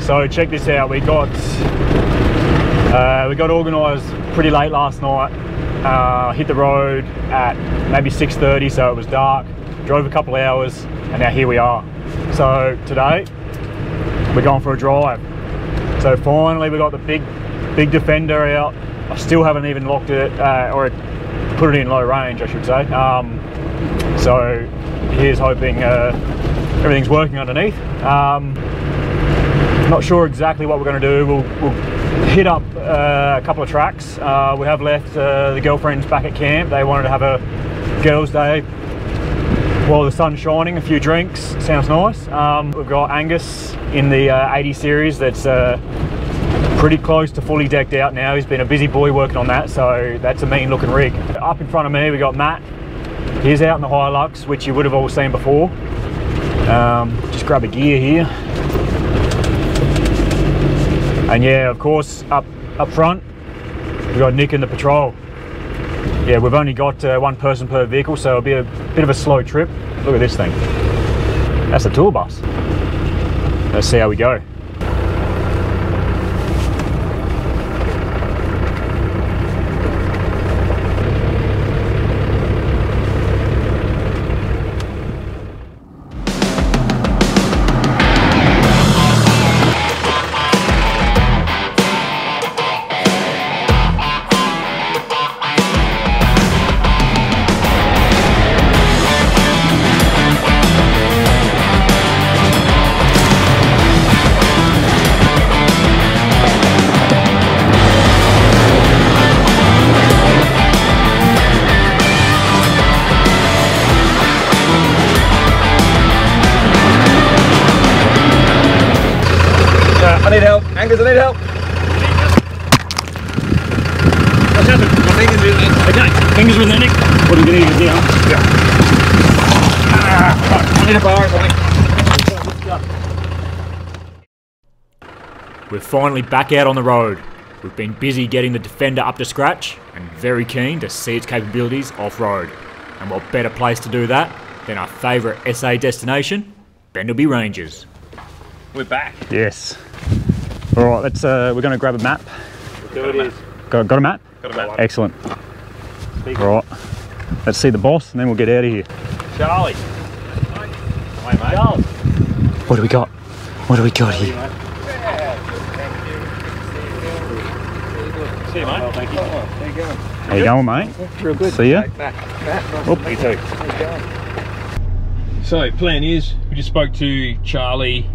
So check this out. We got organised pretty late last night. Hit the road at maybe 6:30, so it was dark. Drove a couple hours, and now here we are. So today we're going for a drive. So finally we got the big Defender out. I still haven't even locked it or put it in low range, I should say. So here's hoping everything's working underneath. Not sure exactly what we're going to do. We'll hit up a couple of tracks. We have left the girlfriends back at camp. They wanted to have a girls' day while the sun's shining, a few drinks. Sounds nice. We've got Angus in the 80 series that's pretty close to fully decked out now. He's been a busy boy working on that, so that's a mean looking rig. Up in front of me we got Matt. He's out in the Hilux, which you would have all seen before. Just grab a gear here. And yeah, of course, up front, we've got Nick in the Patrol. Yeah, we've only got one person per vehicle, so it'll be a bit of a slow trip. Look at this thing. That's the tour bus. Let's see how we go. I need help. Angus, I need help. What's happened? My fingers with it. Okay, fingers with the neck. What are you going to use now? Yeah. I need a bar or something. We're finally back out on the road. We've been busy getting the Defender up to scratch and very keen to see its capabilities off-road. And what better place to do that than our favourite SA destination, Bendleby Ranges. We're back. Yes. All right, let's. We're going to grab a map. There it is. Got a map? Got a map. Excellent. All right. Let's see the boss, and then we'll get out of here. Charlie. Hi, mate. Charles. What do we got? What do we got here? See you, mate. Oh, thank you. How you going? How you going, mate? Real good. See ya. Oh, you too. So, plan is, we just spoke to Charlie,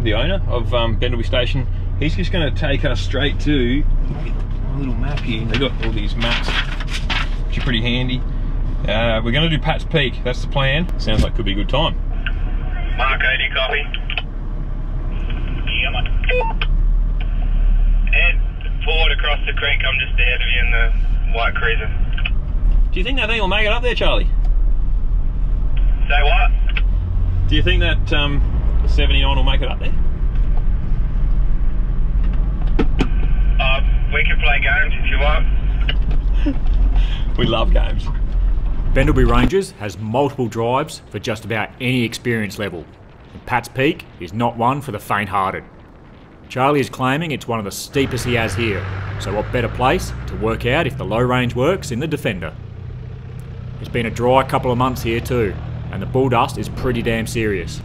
the owner of Bendleby Station. He's just going to take us straight to a little map here. They've got all these maps, which are pretty handy. We're going to do Pat's Peak. That's the plan. Sounds like could be a good time. Mark 80, copy. Yeah, mate. Head forward across the creek. I'm just ahead of you in the white cruiser. Do you think that thing will make it up there, Charlie? Say what? Do you think that 79 will make it up there? We can play games if you want. We love games. Bendleby Ranges has multiple drives for just about any experience level. And Pat's Peak is not one for the faint-hearted. Charlie is claiming it's one of the steepest he has here, so what better place to work out if the low range works in the Defender. It's been a dry couple of months here too, and the bull dust is pretty damn serious,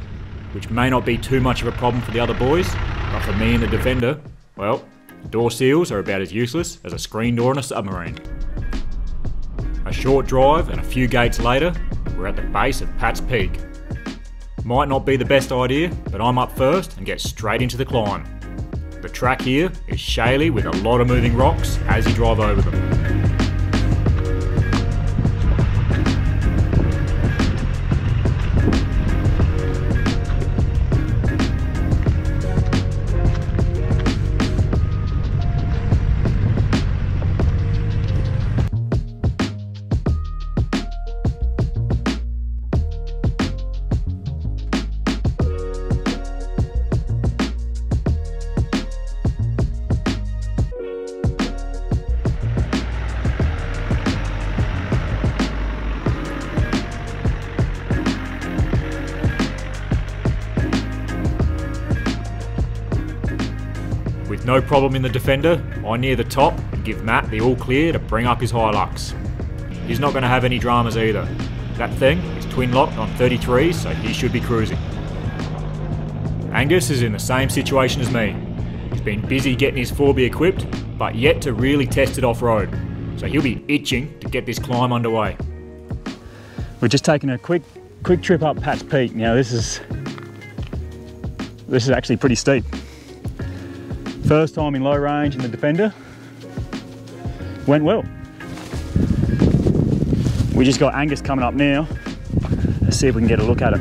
which may not be too much of a problem for the other boys, but for me and the Defender, well, the door seals are about as useless as a screen door on a submarine. A short drive and a few gates later, we're at the base of Pat's Peak. Might not be the best idea, but I'm up first and get straight into the climb. The track here is shaly with a lot of moving rocks as you drive over them. With no problem in the Defender, I near the top and give Matt the all clear to bring up his Hilux. He's not going to have any dramas either. That thing is twin locked on 33, so he should be cruising. Angus is in the same situation as me. He's been busy getting his 4B equipped, but yet to really test it off-road. So he'll be itching to get this climb underway. We're just taking a quick trip up Pat's Peak. Now this is actually pretty steep. First time in low range in the Defender. Went well. We just got Angus coming up now. Let's see if we can get a look at it.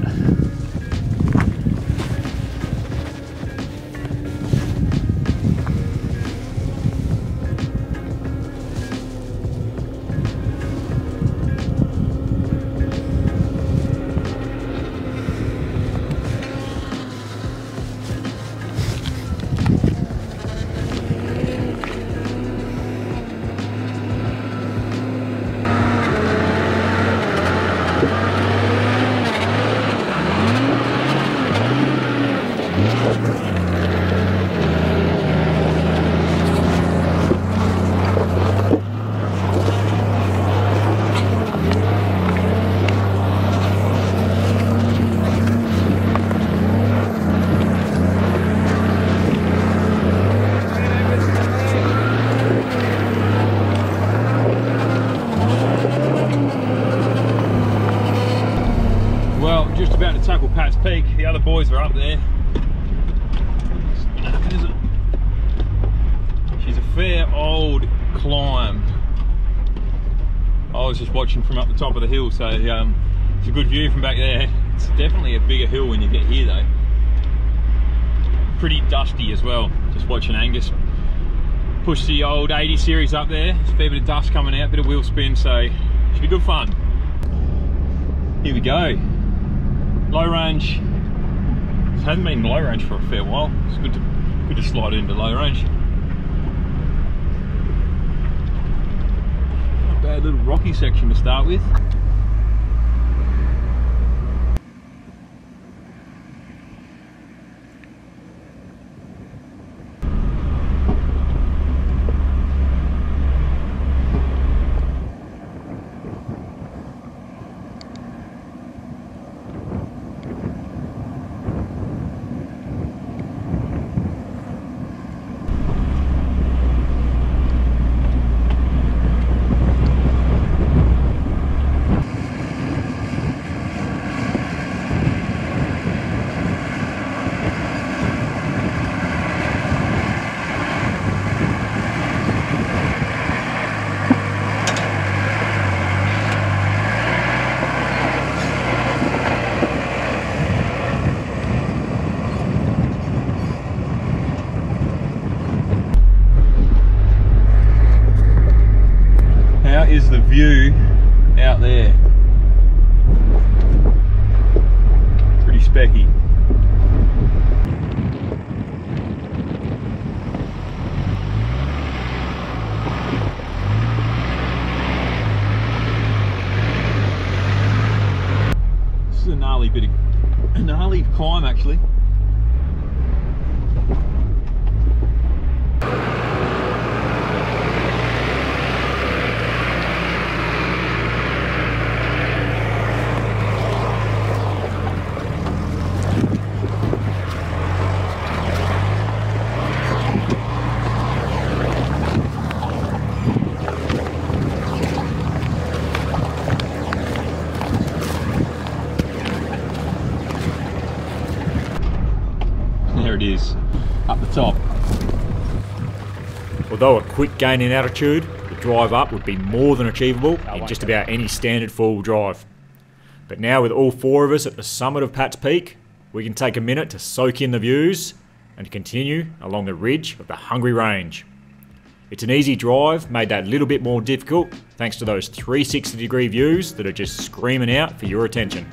Just about to tackle Pat's Peak. The other boys are up there. She's a fair old climb. I was just watching from up the top of the hill, so it's a good view from back there. It's definitely a bigger hill when you get here though. Pretty dusty as well. Just watching Angus push the old 80 series up there. There's a fair bit of dust coming out, bit of wheel spin, so should be good fun. Here we go. Low range. It hasn't been low range for a fair while. It's good to slide into low range. Not a bad little rocky section to start with. Is the view out there. Pretty specky. This is a gnarly climb actually. There it is, up the top. Although a quick gain in altitude, the drive up would be more than achievable in just about any standard four-wheel drive. But now with all four of us at the summit of Pat's Peak, we can take a minute to soak in the views and continue along the ridge of the Hungry Range. It's an easy drive, made that little bit more difficult thanks to those 360-degree views that are just screaming out for your attention.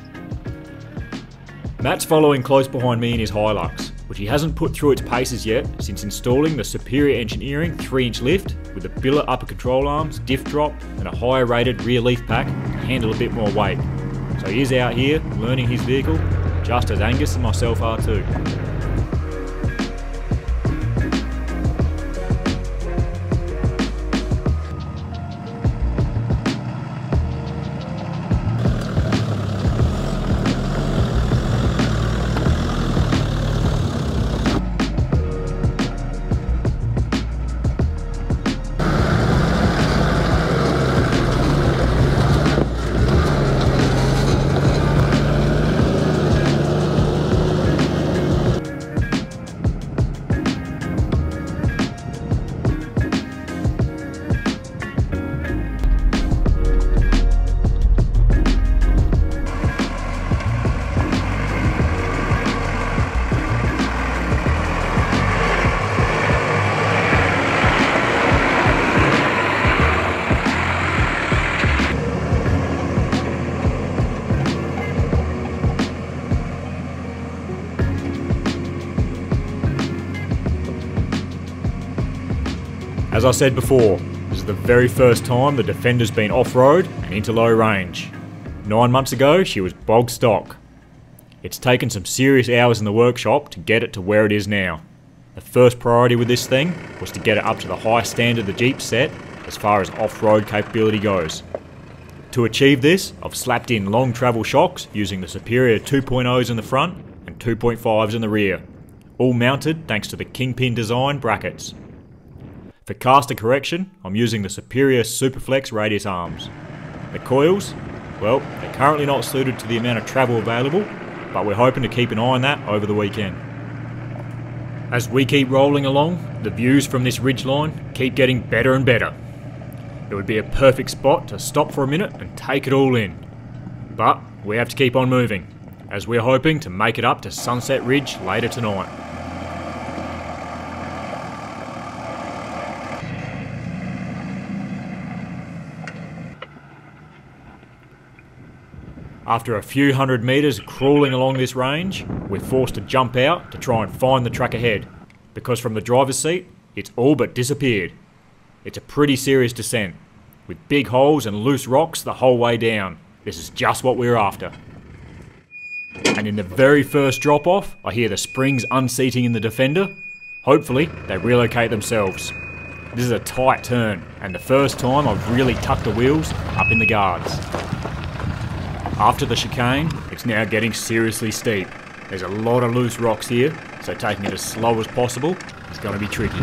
Matt's following close behind me in his Hilux, which he hasn't put through its paces yet since installing the superior engineering 3-inch lift with the billet upper control arms, diff drop and a higher rated rear leaf pack to handle a bit more weight. So he is out here learning his vehicle, just as Angus and myself are too. As I said before, this is the very first time the Defender's been off-road and into low range. 9 months ago, she was bog stock. It's taken some serious hours in the workshop to get it to where it is now. The first priority with this thing was to get it up to the high standard the Jeep set as far as off-road capability goes. To achieve this, I've slapped in long travel shocks using the superior 2.0s in the front and 2.5s in the rear, all mounted thanks to the Kingpin design brackets. For caster correction, I'm using the superior Superflex radius arms. The coils, well, they're currently not suited to the amount of travel available, but we're hoping to keep an eye on that over the weekend. As we keep rolling along, the views from this ridgeline keep getting better and better. It would be a perfect spot to stop for a minute and take it all in. But we have to keep on moving, as we're hoping to make it up to Sunset Ridge later tonight. After a few hundred metres crawling along this range, we're forced to jump out to try and find the track ahead, because from the driver's seat, it's all but disappeared. It's a pretty serious descent, with big holes and loose rocks the whole way down. This is just what we're after. And in the very first drop-off, I hear the springs unseating in the Defender. Hopefully, they relocate themselves. This is a tight turn, and the first time I've really tucked the wheels up in the guards. After the chicane, it's now getting seriously steep. There's a lot of loose rocks here, so taking it as slow as possible is going to be tricky.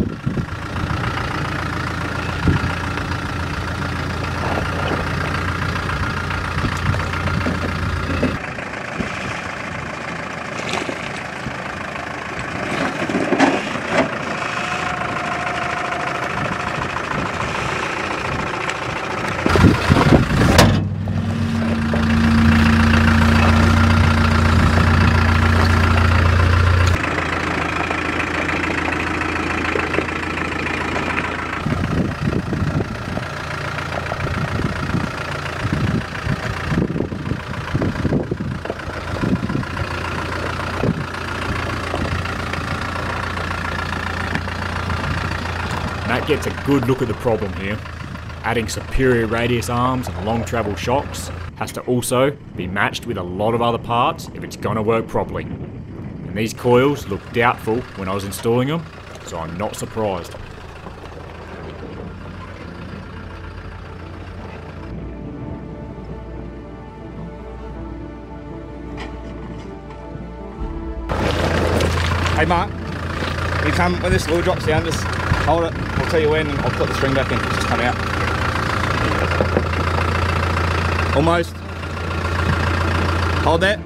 Matt gets a good look at the problem here. Adding superior radius arms and long travel shocks has to also be matched with a lot of other parts if it's going to work properly. And these coils looked doubtful when I was installing them, so I'm not surprised. Hey Mark, you come when this wheel drops down, just hold it. I'll tell you when and I'll put the string back in. It's just come out. Almost. Hold that.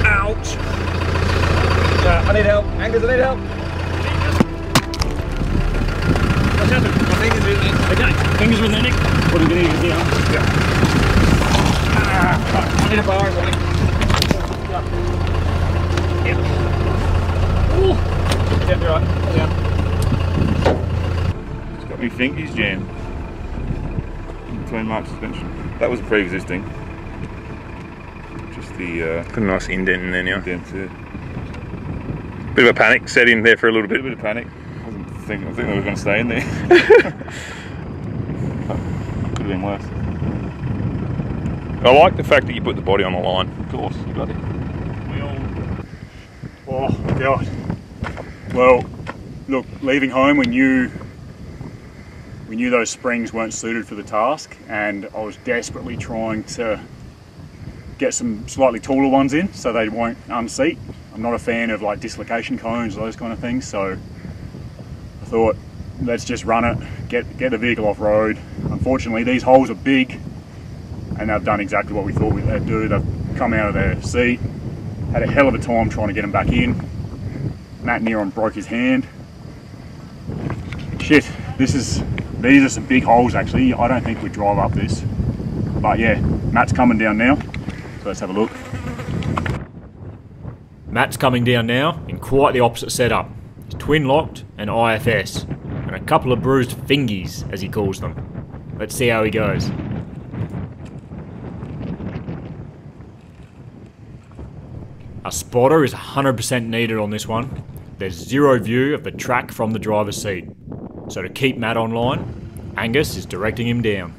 Ouch. I need help. Angus, I need help. What's happened? My fingers with it. Okay, fingers with the neck. What are you going to do? Yeah. I need a bar or something. Yep. Ooh. Yep, you're right. Yeah. It's got me fingies jammed between Mark's suspension. That was pre-existing. Just the Put a nice indent in there now. indents, yeah. Bit of a panic set in there for a little A bit. bit of panic. I think they were going to stay in there. Could have been worse. I like the fact that you put the body on the line. Of course, you got it. Oh God. Well, look, leaving home we knew those springs weren't suited for the task, and I was desperately trying to get some slightly taller ones in so they won't unseat. I'm not a fan of like dislocation cones or those kind of things, so I thought let's just run it, get the vehicle off road. Unfortunately, these holes are big, and they've done exactly what we thought they'd do. They've come out of their seat, had a hell of a time trying to get them back in. Matt Neron broke his hand. Shit, these are some big holes actually. I don't think we'd drive up this. But yeah, Matt's coming down now, so let's have a look. Matt's coming down now in quite the opposite setup. He's twin locked and IFS, and a couple of bruised fingies, as he calls them. Let's see how he goes. A spotter is 100% needed on this one. There's zero view of the track from the driver's seat. So to keep Matt online, Angus is directing him down.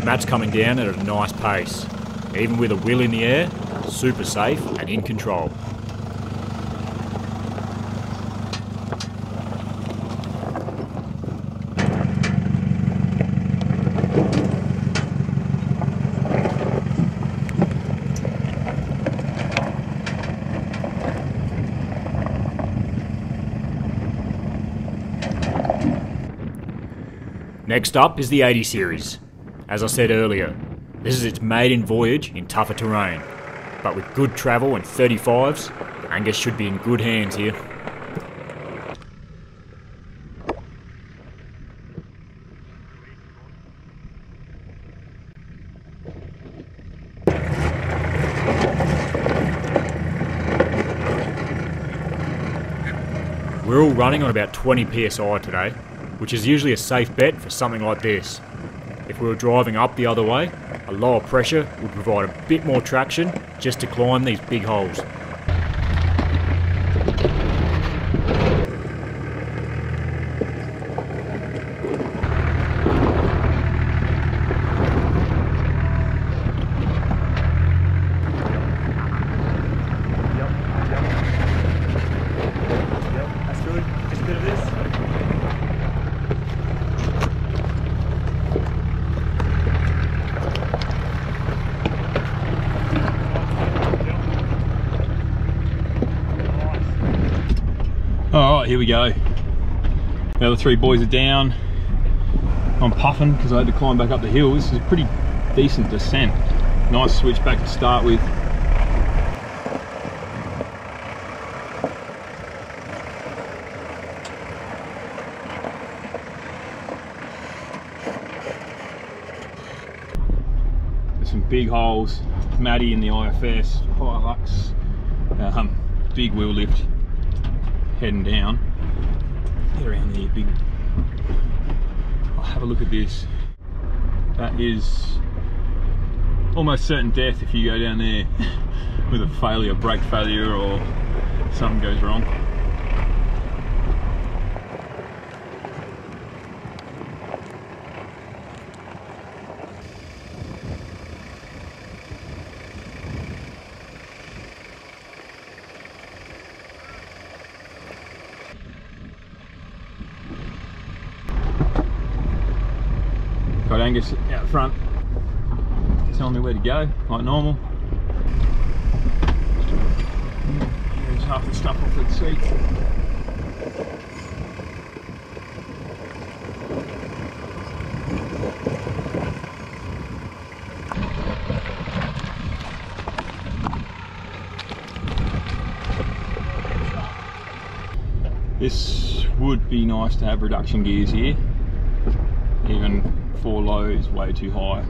Matt's coming down at a nice pace. Even with a wheel in the air, super safe and in control. Next up is the 80 series. As I said earlier, this is its maiden voyage in tougher terrain, but with good travel and 35s, Angus should be in good hands here. We're all running on about 20 psi today, which is usually a safe bet for something like this. If we were driving up the other way, a lower pressure would provide a bit more traction just to climb these big holes. That's good. Just a bit of this. Alright, here we go. The other three boys are down. I'm puffing because I had to climb back up the hill. This is a pretty decent descent. Nice switchback to start with. There's some big holes. Matty in the IFS, Hilux, big wheel lift. Heading down. Get around there, big. Oh, have a look at this. That is almost certain death if you go down there with a failure, brake failure, or something goes wrong. Got Angus out front, telling me where to go, like normal. Here's half the stuff off the seat. This would be nice to have reduction gears here. Even 4 low is way too high.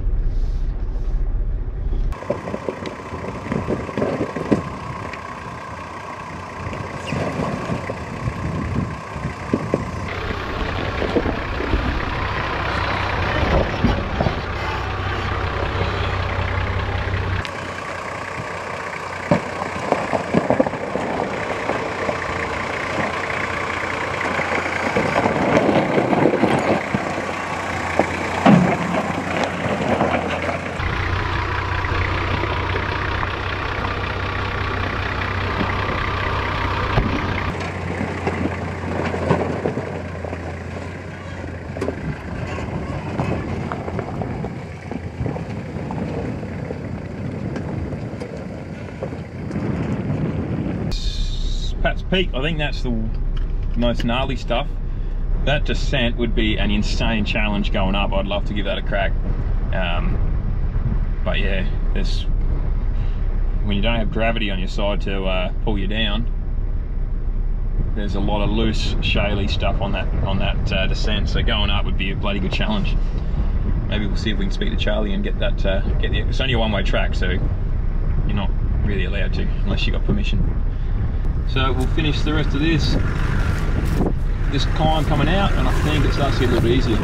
Pat's Peak, I think that's the most gnarly stuff. That descent would be an insane challenge going up. I'd love to give that a crack. But yeah, when you don't have gravity on your side to pull you down, there's a lot of loose, shaly stuff on that descent. So going up would be a bloody good challenge. Maybe we'll see if we can speak to Charlie and get that. It's only a one-way track, so you're not really allowed to unless you got permission. So we'll finish the rest of this climb coming out, and I think it starts to get a little bit easier.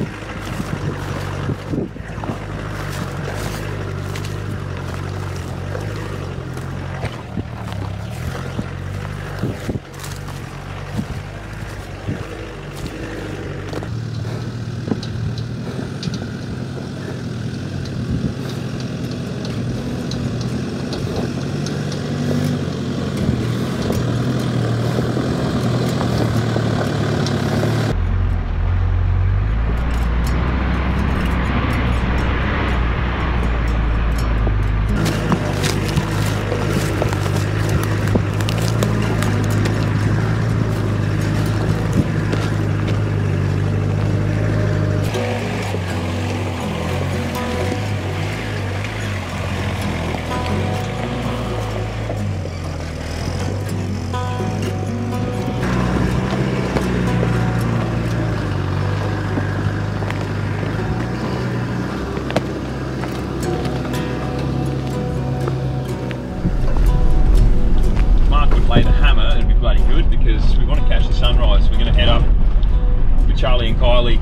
Charlie and Kylie,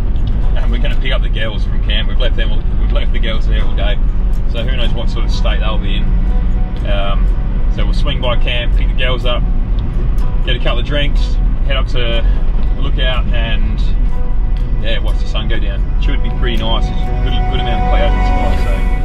and we're going to pick up the girls from camp. We've left the girls there all day, so who knows what sort of state they'll be in. So we'll swing by camp, pick the girls up, get a couple of drinks, head up to the lookout, and yeah, watch the sun go down. Should be pretty nice. There's a good amount of clouds in the sky, so